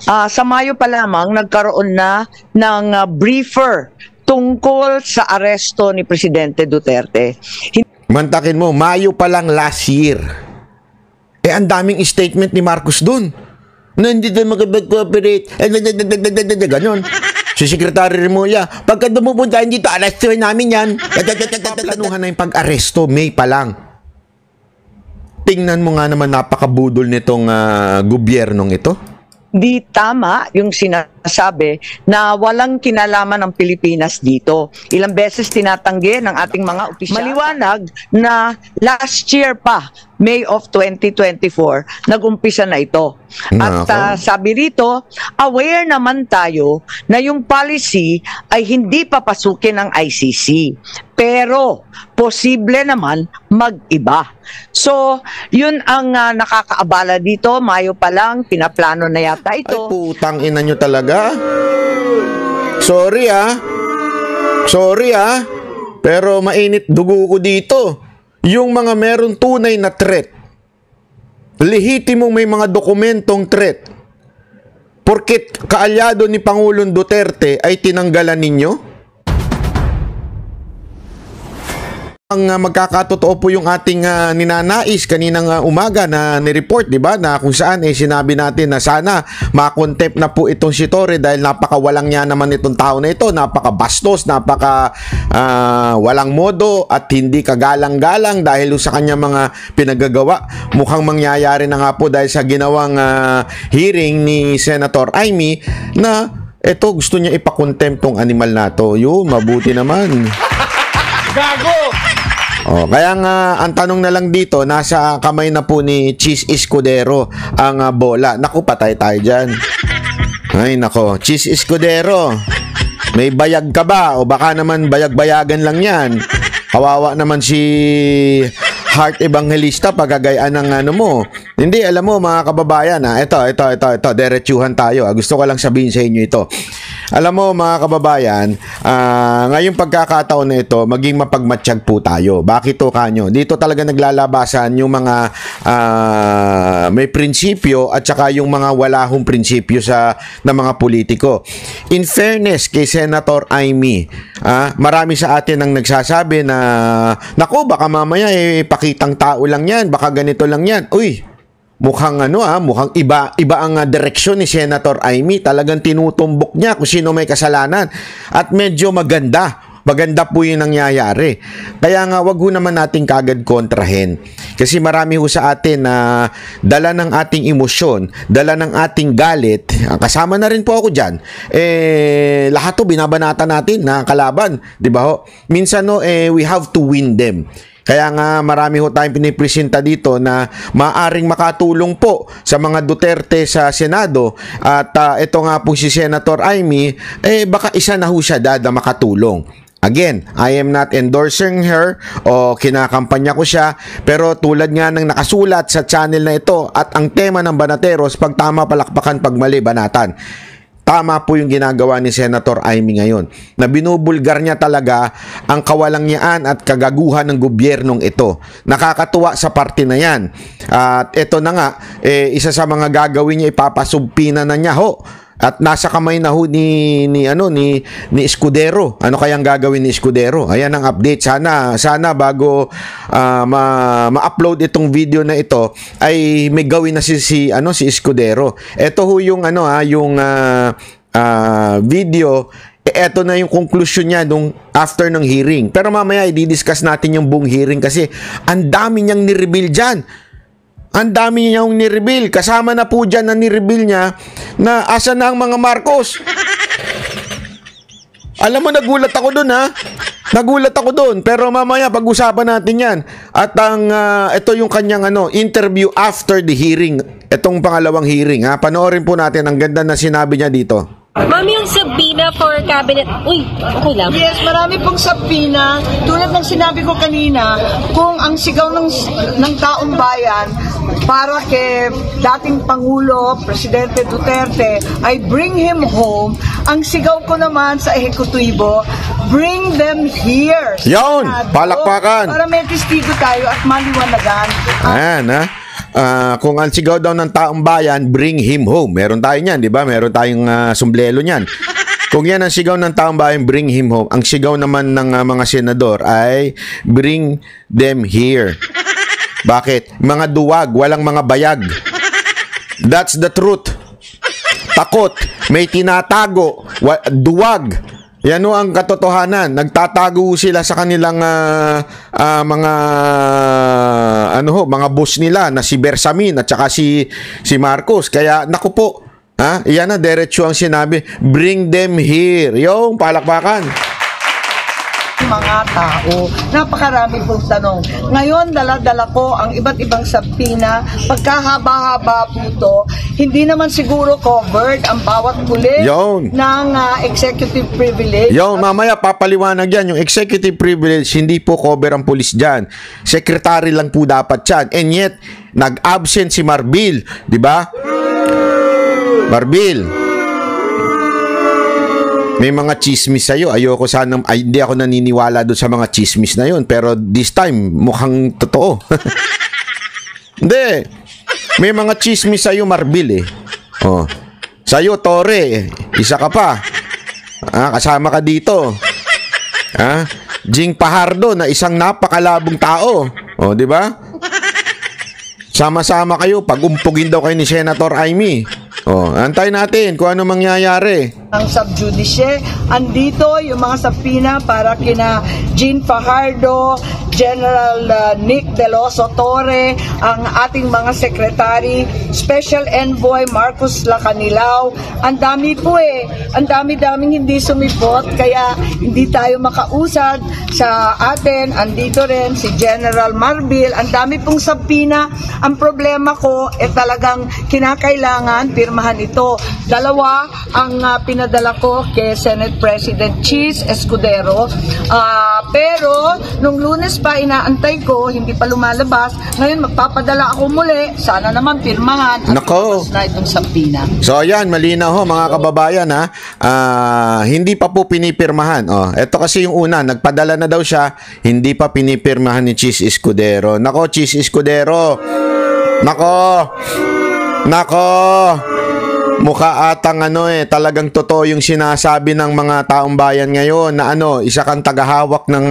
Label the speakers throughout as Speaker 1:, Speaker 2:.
Speaker 1: sa Mayo pa lamang nagkaroon na ng briefer tungkol sa aresto ni Presidente Duterte.
Speaker 2: Mantakin mo, Mayo pa lang last year. Ang daming statement ni Marcos dun. Na hindi tayo mag-cooperate. Ganon. Si Secretary Remulla, pagka dumupunta dito, arestuhin namin yan. Planuhan na yung pag-aresto, May pa lang. Tingnan mo nga naman napakabudol nitong gobyernong ito.
Speaker 1: Di tama yung sinasabi na walang kinalaman ng Pilipinas dito. Ilang beses tinatanggi ng ating mga opisyal. Maliwanag na last year pa, May of 2024, nag-umpisa na ito. At sabi rito, aware naman tayo na yung policy ay hindi papasukin ng ICC. Pero, posible naman mag-iba. So, yun ang nakakaabala dito. Mayo pa lang, pinaplano na yata ito.
Speaker 2: Ay, putang ina nyo talaga. Sorry Sorry pero mainit dugo ko dito. Yung mga meron tunay na threat, lehitimong may mga dokumentong threat, porket kaalyado ni Pangulong Duterte ay tinanggalan ninyo? Ang magkakatotoo po yung ating ninanais kaninang umaga na nireport, di ba? Na kung saan sinabi natin na sana makontempt na po itong si Torre dahil napakawalang niya naman itong tao na ito, napakabastos, walang modo at hindi kagalang-galang dahil sa kanya mga pinagagawa. Mukhang mangyayari na nga po dahil sa ginawang hearing ni Senator Amy na eto gusto niya ipakontempt tong animal na to. Yun, mabuti naman.
Speaker 3: Gago!
Speaker 2: Kaya nga ang tanong na lang dito, nasa kamay na po ni Cheese Escudero ang bola. Naku, patay tayo dyan. Ay nako, Cheese Escudero, may bayag ka ba? O baka naman bayag-bayagan lang yan. Kawawa naman si Heart Evangelista pagagayaan ng ano mo. Hindi, alam mo mga kababayan, ito, diretsuhan tayo. Gusto ko lang sabihin sa inyo ito. Alam mo mga kababayan, ngayong pagkakataon na ito, maging mapagmatsyag po tayo. Bakit to kanyo? Dito talaga naglalabasan yung mga may prinsipyo at saka yung mga walahong prinsipyo ng mga politiko. In fairness kay Senator Amy, marami sa atin ang nagsasabi na, naku, baka mamaya pakitang tao lang yan, baka ganito lang yan. Uy, mukhang mukhang iba ang direksyon ni Senator Amy. Talagang tinutumbok niya kung sino may kasalanan. At medyo maganda po yung nangyayari. Kaya nga, wag ho naman natin kagad kontrahin. Kasi marami ho sa atin na dala ng ating emosyon, dala ng ating galit. Kasama na rin po ako dyan. Lahat to binabanata natin na kalaban. Diba ho? Minsan we have to win them. Kaya nga marami ho tayong pinipresenta dito na maaring makatulong po sa mga Duterte sa Senado at ito nga po si Senator Amy, baka isa na ho siya na makatulong. Again, I am not endorsing her o kinakampanya ko siya, pero tulad nga ng nakasulat sa channel na ito at ang tema ng Banateros, pag tama palakpakan, pag mali banatan. Tama po yung ginagawa ni Senator Amy ngayon, na binubulgar niya talaga ang kawalangyaan at kagaguhan ng gobyernong ito. Nakakatuwa sa parte na yan. At ito na nga, isa sa mga gagawin niya, ipapasubpina na niya ho. At nasa kamay na ho ni Escudero. Ano kayang gagawin ni Escudero? Ayan ang update. Sana bago ma-upload itong video na ito ay may gawin na si Escudero. Ito ho yung video. Ito na yung conclusion niya nung after ng hearing. Pero mamaya i-discuss natin yung buong hearing kasi ang dami niyang ni-reveal dyan. Ang dami niyang ni-reveal. Kasama na po dyan na ni-reveal niya na asa na ang mga Marcos. Alam mo, nagulat ako dun Nagulat ako dun. Pero mamaya pag-usapan natin yan. At ito yung kanyang interview after the hearing. Itong pangalawang hearing. Panoorin po natin. Ang ganda na sinabi niya dito.
Speaker 4: Ma'am, yung subpoena for cabinet... Uy, okay lang.
Speaker 5: Yes, marami pong subpoena. Tulad ng sinabi ko kanina, kung ang sigaw ng taong bayan para kay dating Pangulo, Presidente Duterte, ay bring him home, ang sigaw ko naman sa ehekutibo, bring them here.
Speaker 2: Yun, palakpakan.
Speaker 5: Para may testigo tayo at maliwanagan.
Speaker 2: Ayan, kung ang sigaw daw ng taong bayan, bring him home. Meron tayo niyan, di ba? Meron tayong sombrero niyan. Kung yan ang sigaw ng taong bayan, bring him home. Ang sigaw naman ng mga senador ay bring them here. Bakit? Mga duwag, walang mga bayag. That's the truth. Takot, may tinatago, duwag. Yan o ang katotohanan. Nagtatago sila sa kanilang mga boss nila na si Bersamin at saka si Marcos. Kaya naku po, yan na diretso ang sinabi, bring them here. Yung palakpakan.
Speaker 5: Mga tao, napakarami pong tanong. Ngayon, dala-dala ko ang iba't ibang sabina. Pagkahaba-haba po ito, hindi naman siguro covered ang bawat kulit ng executive privilege.
Speaker 2: Mamaya papaliwanag yan. Yung executive privilege, hindi po cover ang pulis dyan. Secretary lang po dapat yan. And yet, nag-absent si Marbil. Di ba? Marbil, may mga chismis sa'yo. Ayoko sanang, hindi ako naniniwala doon sa mga chismis na yun. Pero this time, mukhang totoo. Hindi. May mga chismis sa'yo, Marbil eh. Oh. Sa'yo, Tore, isa ka pa. Kasama ka dito. Jing Pajardo na isang napakalabong tao. Oh, di ba? Sama-sama kayo. Pag-umpugin daw kayo ni Senator Amy. Oh, antay natin kung ano mangyayari.
Speaker 5: Ang subjudice, andito yung mga sabina para kina Jean Fajardo, General Nick De Loso Torre, ang ating mga secretary, Special Envoy Marcos Lacanilao. Ang dami po ang dami-daming hindi sumipot, kaya hindi tayo makausad sa atin. Andito rin si General Marbil, ang dami pong sabina. Ang problema ko, talagang kinakailangan pirmahan ito. Dalawa ang pinadala ko kay Senate President Cheese Escudero. Pero nung Lunes pa inaantay ko, hindi pa lumalabas. Ngayon magpapadala ako muli. Sana naman pirmahan at lumabas na itong sabina.
Speaker 2: So ayan, malinaw ho mga kababayan ha. Hindi pa po pinipirmahan. Ito kasi yung una, nagpadala na daw siya, hindi pa pinipirmahan ni Cheese Escudero. Nako, Cheese Escudero. Nako. Mukha atang talagang totoo yung sinasabi ng mga taong bayan ngayon na isa kang tagahawak ng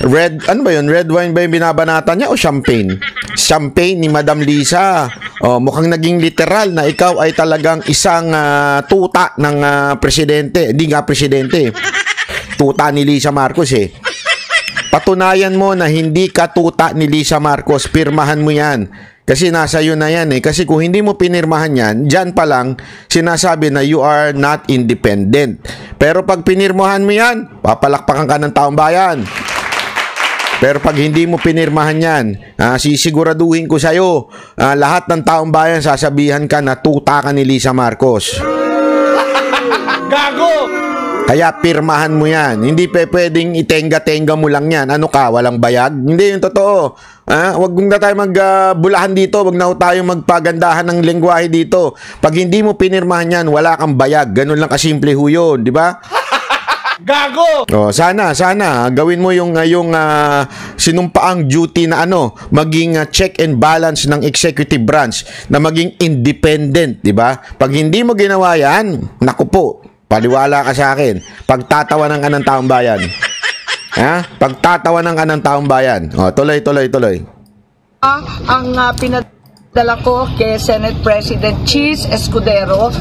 Speaker 2: red, red wine ba yung binabanata niya o champagne? Champagne ni Madam Lisa. Mukhang naging literal na ikaw ay talagang isang tuta ng presidente. Hindi nga presidente. Tuta ni Lisa Marcos eh. Patunayan mo na hindi ka tuta ni Lisa Marcos. Pirmahan mo yan. Kasi nasa iyo na yan eh. Kasi kung hindi mo pinirmahan yan, dyan pa lang sinasabi na you are not independent. Pero pag pinirmahan mo yan, papalakpakan ka ng taong bayan. Pero pag hindi mo pinirmahan yan, sisiguraduhin ko sa'yo, lahat ng taong bayan sasabihan ka na tuta ka ni Lisa Marcos.
Speaker 3: Gago!
Speaker 2: Kaya pirmahan mo yan. Hindi pwedeng itenga-tenga mo lang yan. Ano ka, walang bayag? Hindi yung totoo. Huwag na tayo magbulahan dito. Huwag na tayo magpagandahan ng lengguwahe dito. Pag hindi mo pinirmahan yan, wala kang bayag. Ganun lang kasimple ho yun, di ba?
Speaker 3: Gago!
Speaker 2: Sana gawin mo yung sinumpaang duty na maging check and balance ng executive branch na maging independent, di ba? Pag hindi mo ginawa yan, naku po, paliwala ka sa akin. Pagtatawanan ka ng taong bayan. Pagtatawanan ka ng taong bayan. Tuloy.
Speaker 5: Ang pinadala ko kay Senate President Cheese Escudero.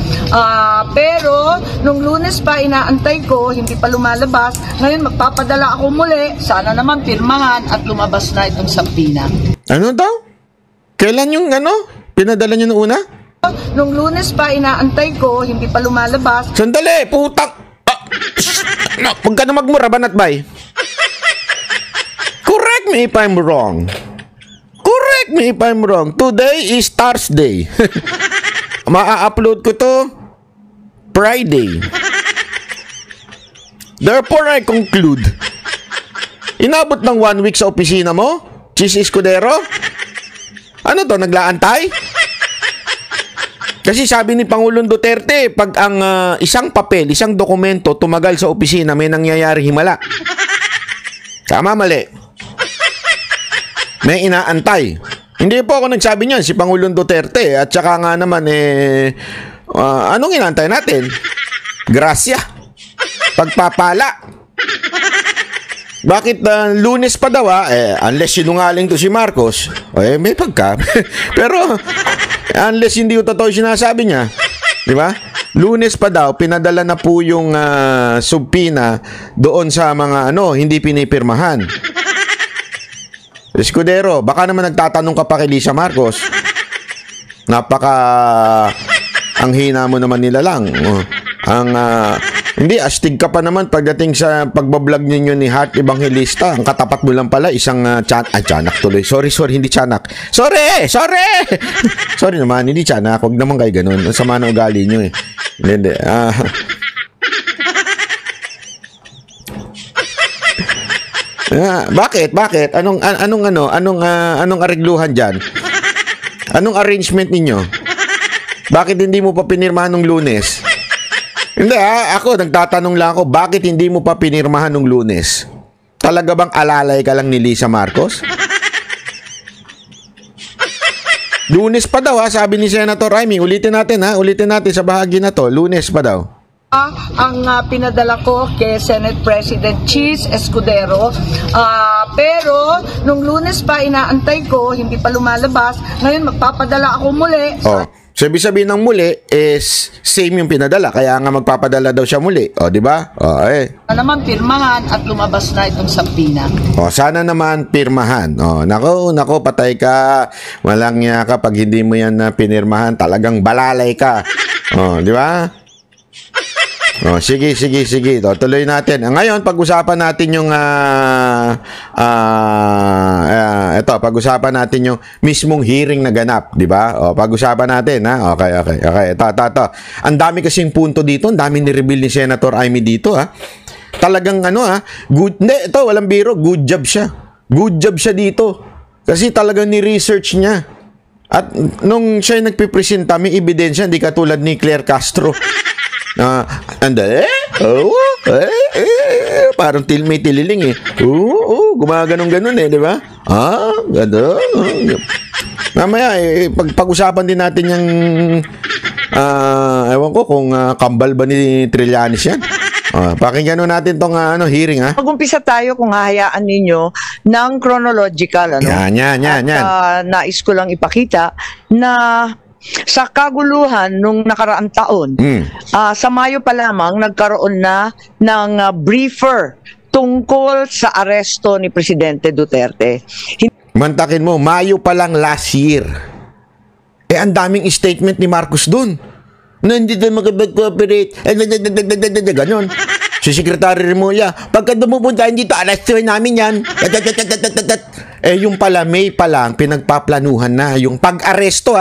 Speaker 5: Pero nung Lunes pa inaantay ko, hindi pa lumalabas. Ngayon magpapadala ako muli. Sana naman pirmahan at lumabas na itong sabina.
Speaker 2: Ano daw? Kailan yung pinadala nyo nung una?
Speaker 5: Nung Lunes pa inaantay ko, hindi pa lumalabas.
Speaker 2: Sandali, putang. Huwag ka na magmura, banat bay. Correct me if I'm wrong. Today is Thursday. Ma-upload ko to Friday. Therefore, I conclude. Inabot ng 1 week sa opisina mo? Cheese Escudero? Ano to, naglaantay? Kasi sabi ni Pangulong Duterte, pag ang isang papel, isang dokumento tumagal sa opisina, may nangyayari himala. Tama, mali. may inaantay. Hindi po ako nagsabi niyan, si Pangulong Duterte. At saka nga naman, anong inaantay natin? Grasya. Pagpapala. Bakit Lunes pa daw unless sinungaling to si Marcos, may pagka. Pero unless hindi yung totoo sinasabi niya, di ba? Lunes pa daw, pinadala na po yung subpoena doon sa mga hindi pinipirmahan. Escudero, baka naman nagtatanong ka pa kay Lisa Marcos. Ang hina mo naman nila lang. Hindi, astig ka pa naman pagdating sa pagbablog ninyo ni Heart Evangelista. Ang katapat mo lang pala, isang tiyanak tuloy. Sorry, hindi tiyanak. Sorry! Sorry naman, hindi tiyanak. Huwag naman kayo ganun. Ang sama ng ugali nyo eh. Hindi. Bakit? Anong arigluhan diyan? Anong arrangement ninyo? Bakit hindi mo pa pinirmahan nung Lunes? Hindi ako nagtatanong lang ako, bakit hindi mo pa pinirmahan nung Lunes? Talaga bang alalay ka lang ni Lisa Marcos? Lunes pa daw sabi ni Senator Amy. Ulitin natin sa bahagi na to. Lunes pa daw.
Speaker 5: Ang pinadala ko kay Senate President Cheese Escudero, pero nung Lunes pa inaantay ko, hindi pa lumalabas. Ngayon magpapadala ako muli.
Speaker 2: Sabi ng muli is same yung pinadala, kaya nga magpapadala daw siya muli. Di ba?
Speaker 5: Naman pirmahan at lumabas na itong subpoena.
Speaker 2: Sana naman pirmahan. Nako, patay ka. Walang niya ka pag hindi mo yan pinirmahan, talagang balalay ka. Di ba? Sige. Tuloy natin. Ngayon, pag-usapan natin yung pag-usapan natin yung mismong hearing na ganap, di ba? Pag-usapan natin, ha? Okay. Ito. Ang dami kasing punto dito, ang dami ni-reveal ni Senator Amy dito, ha? Talagang good. Hindi, ito, walang biro, good job siya. Good job siya dito. Kasi talagang ni-research niya. At nung siya nagpipresenta, may ebidensya, hindi katulad ni Claire Castro. Parang may tililing eh. Gumaganong-ganon di ba? Gano'n. Mamaya pag-usapan din natin yung ewan ko kung kambal ba ni Trillanes yan. Pakinggan natin tong hearing
Speaker 1: Mag-umpisa tayo kung hahayaan ninyo ng chronological
Speaker 2: Yan.
Speaker 1: Nais ko lang ipakita na sa kaguluhan nung nakaraang taon, sa Mayo pa lamang nagkaroon na ng briefer tungkol sa aresto ni Presidente Duterte.
Speaker 2: Mantakin mo, Mayo pa lang last year. Ang daming statement ni Marcos dun. Na hindi tayo mag-cooperate. Ganon. Si Secretary Remulla, pagka dumupunta dito, arestuhin namin yan. Yung pala, May pa lang, pinagpaplanuhan na yung pag-aresto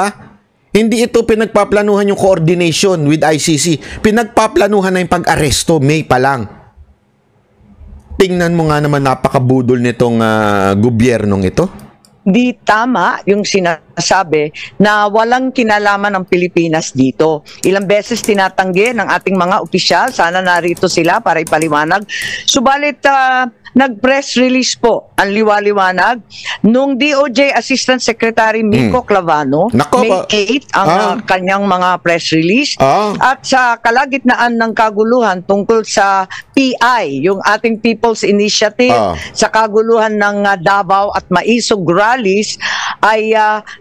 Speaker 2: Hindi ito pinagpaplanuhan yung coordination with ICC. Pinagpaplanuhan na yung pag-aresto, May pa lang. Tingnan mo nga naman, napakabudol nitong gobyernong ito.
Speaker 1: Di tama yung sinasabi na walang kinalaman ng Pilipinas dito. Ilang beses tinatanggi ng ating mga opisyal, sana narito sila para ipaliwanag. Subalit nag-press release po ang liwaliwanag nung DOJ Assistant Secretary Miko Clavano. May 8 ang kanyang mga press release. At sa kalagitnaan ng kaguluhan tungkol sa PI, yung ating People's Initiative, sa kaguluhan ng Davao at Maisog rallies, ay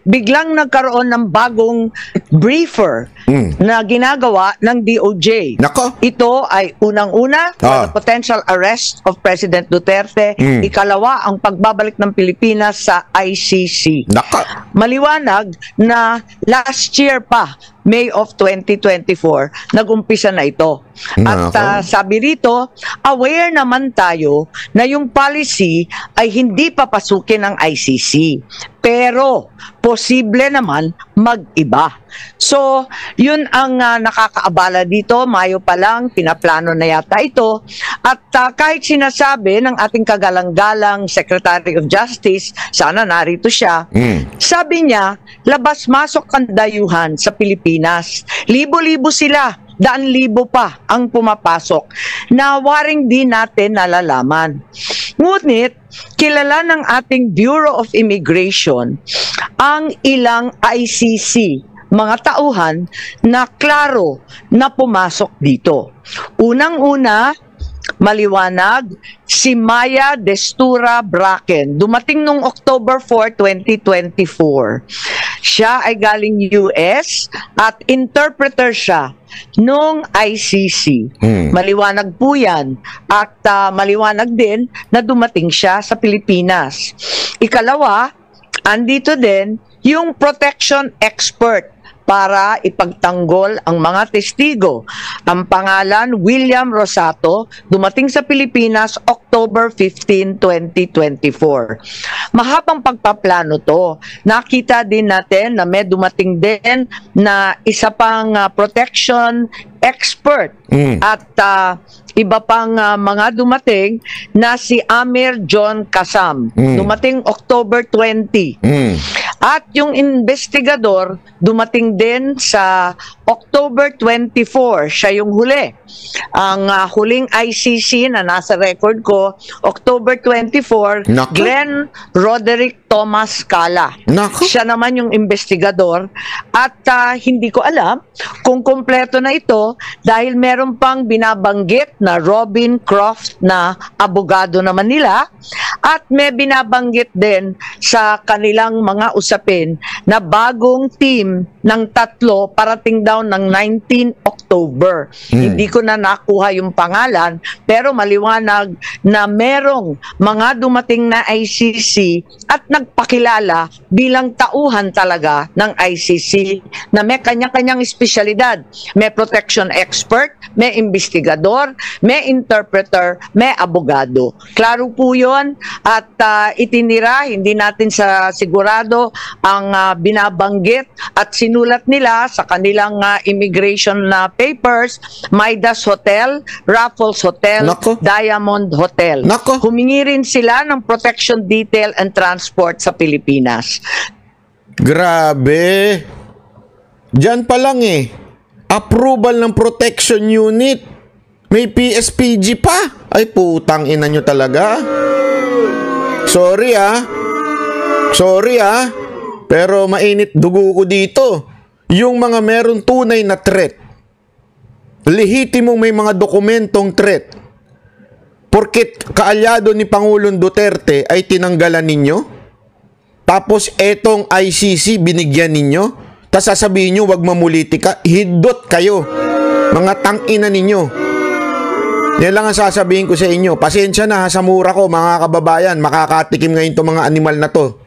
Speaker 1: biglang nagkaroon ng bagong briefer na ginagawa ng DOJ. Ito ay unang-una, the potential arrest of President Duterte. Ikalawa, ang pagbabalik ng Pilipinas sa ICC. Maliwanag na last year pa, May of 2024, nag-umpisa na ito. At sabi rito, aware naman tayo na yung policy ay hindi papasukin ng ICC. Pero, posible naman mag-iba. So, yun ang nakakaabala dito. Mayo pa lang, pinaplano na yata ito. At kahit sinasabi ng ating kagalang-galang Secretary of Justice, sana narito siya, sabi niya, labas-masok ang dayuhan sa Pilipinas. Libo-libo sila. Daan-libo pa ang pumapasok na waring di natin nalalaman. Ngunit, kilala ng ating Bureau of Immigration ang ilang ICC, mga tauhan na klaro na pumasok dito. Unang-una, maliwanag, si Maya Destura Bracken. Dumating nung October 4, 2024. Siya ay galing US at interpreter siya nung ICC. Maliwanag po yan. At maliwanag din na dumating siya sa Pilipinas. Ikalawa, andito din yung protection expert para ipagtanggol ang mga testigo. Ang pangalan, William Rosato, dumating sa Pilipinas October 15, 2024. Mahabang pagpaplano to. Nakita din natin na may dumating din na isa pang protection expert at iba pang mga dumating na si Amir John Kasam. Dumating October 20. At yung investigador, dumating din sa October 24. Siya yung huli. Ang huling ICC na nasa record ko, October 24,
Speaker 2: Naku.
Speaker 1: Glenn Roderick Thomas Cala.
Speaker 2: Naku.
Speaker 1: Siya naman yung investigador. At hindi ko alam kung kompleto na ito dahil meron pang binabanggit na Robin Croft na abogado naman nila at may binabanggit din sa kanilang mga usapin na bagong team ng tatlo parating daw ng 19 October. Hindi ko na nakuha yung pangalan pero maliwanag na merong mga dumating na ICC at nagpakilala bilang tauhan talaga ng ICC na may kanya-kanyang espesyalidad. May protection expert, may investigador, may interpreter, may abogado. Klaro po yun at itinira, hindi natin sa sigurado ang binabanggit at sinulat nila sa kanilang immigration papers, Midas Hotel, Raffles Hotel,
Speaker 2: Nako.
Speaker 1: Diamond Hotel.
Speaker 2: Nako.
Speaker 1: Humingi rin sila ng protection detail and transport sa Pilipinas.
Speaker 2: Grabe. Diyan pa lang approval ng protection unit. May PSPG pa. Ay putang ina nyo talaga. Sorry pero mainit dugo ko dito. Yung mga meron tunay na threat, lehitimong may mga dokumentong threat, porket kaalyado ni Pangulong Duterte ay tinanggalan ninyo, tapos etong ICC binigyan ninyo, tas sasabihin nyo wag mamulitika, hidot kayo, mga tangina ninyo. Yan lang ang sasabihin ko sa inyo. Pasensya na sa mura ko mga kababayan, makakatikim ngayon itong mga animal na to.